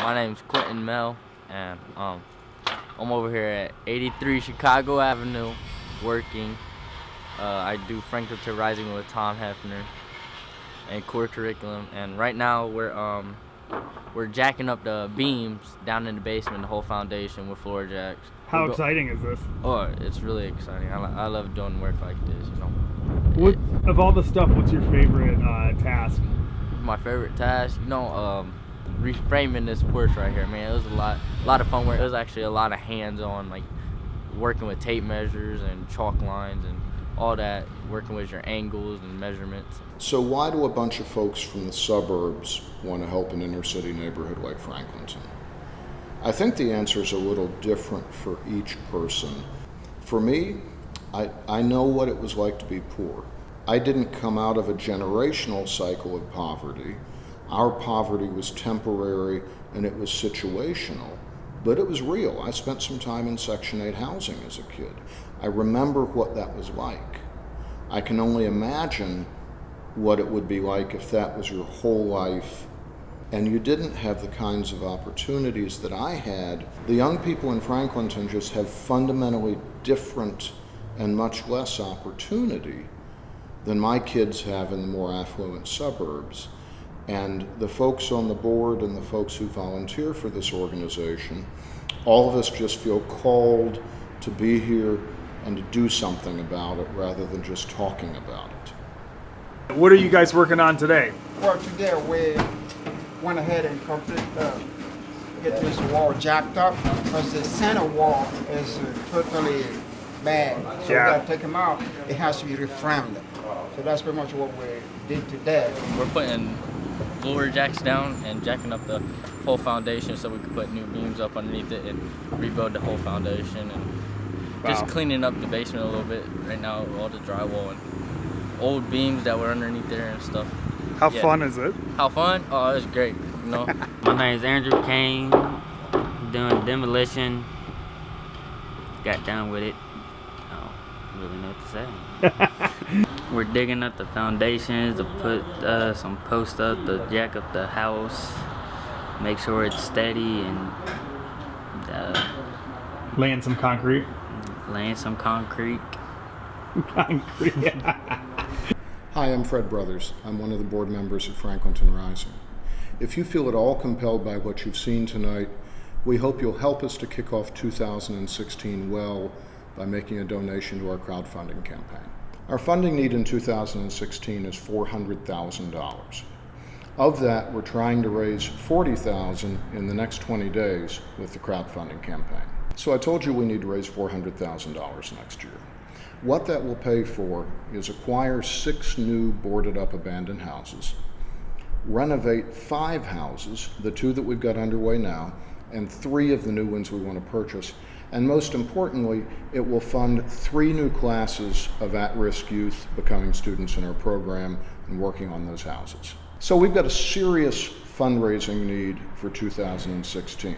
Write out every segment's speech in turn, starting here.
My name's Quentin Mel, and I'm over here at 83 Chicago Avenue working. I do Franklinton Rising with Tom Hefner and core curriculum, and right now we're jacking up the beams down in the basement, the whole foundation with floor jacks. How exciting is this? Oh, it's really exciting. I love doing work like this, you know. Of all the stuff, what's your favorite task? My favorite task, you know, reframing this porch right here, man. It was a lot of fun work. It was actually a lot of hands-on, like working with tape measures and chalk lines and all that, working with your angles and measurements. So why do a bunch of folks from the suburbs want to help an inner city neighborhood like Franklinton? I think the answer is a little different for each person. For me, I know what it was like to be poor. I didn't come out of a generational cycle of poverty. Our poverty was temporary and it was situational, but it was real. I spent some time in Section 8 housing as a kid. I remember what that was like. I can only imagine what it would be like if that was your whole life and you didn't have the kinds of opportunities that I had. The young people in Franklinton just have fundamentally different and much less opportunity than my kids have in the more affluent suburbs. And the folks on the board and the folks who volunteer for this organization, all of us just feel called to be here and to do something about it rather than just talking about it. What are you guys working on today? Well, today we went ahead and get this wall jacked up because the center wall is totally bad. So we got to take them out. It has to be reframed. So that's pretty much what we did today. We're putting floor jacks down and jacking up the whole foundation so we can put new beams up underneath it and rebuild the whole foundation, and just cleaning up the basement a little bit right now, all the drywall and old beams that were underneath there and stuff. How fun is it? How fun? Oh, it's great, you know. My name is Andrew Kane, doing demolition. Got done with it. I don't really know what to say. We're digging up the foundations to put some posts up to jack up the house, make sure it's steady, and Laying some concrete. Laying some concrete. Hi, I'm Fred Brothers. I'm one of the board members at Franklinton Rising. If you feel at all compelled by what you've seen tonight, we hope you'll help us to kick off 2016 well by making a donation to our crowdfunding campaign. Our funding need in 2016 is $400,000. Of that, we're trying to raise $40,000 in the next 20 days with the crowdfunding campaign. So I told you we need to raise $400,000 next year. What that will pay for is acquire 6 new boarded up abandoned houses, renovate 5 houses, the 2 that we've got underway now, and 3 of the new ones we want to purchase. And most importantly, it will fund 3 new classes of at-risk youth becoming students in our program and working on those houses. So we've got a serious fundraising need for 2016.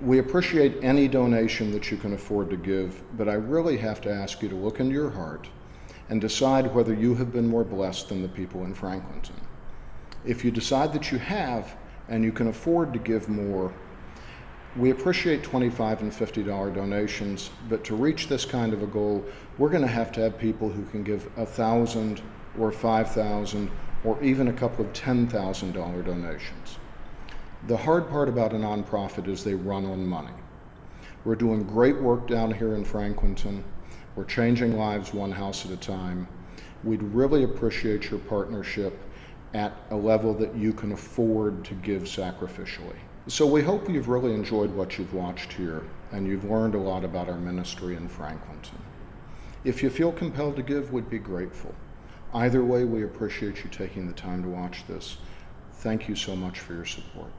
We appreciate any donation that you can afford to give, but I really have to ask you to look into your heart and decide whether you have been more blessed than the people in Franklinton. If you decide that you have and you can afford to give more, we appreciate $25 and $50 donations, but to reach this kind of a goal, we're going to have people who can give $1,000 or $5,000 or even a couple of $10,000 donations. The hard part about a nonprofit is they run on money. We're doing great work down here in Franklinton. We're changing lives one house at a time. We'd really appreciate your partnership at a level that you can afford to give sacrificially. So we hope you've really enjoyed what you've watched here and you've learned a lot about our ministry in Franklinton. If you feel compelled to give, we'd be grateful. Either way, we appreciate you taking the time to watch this. Thank you so much for your support.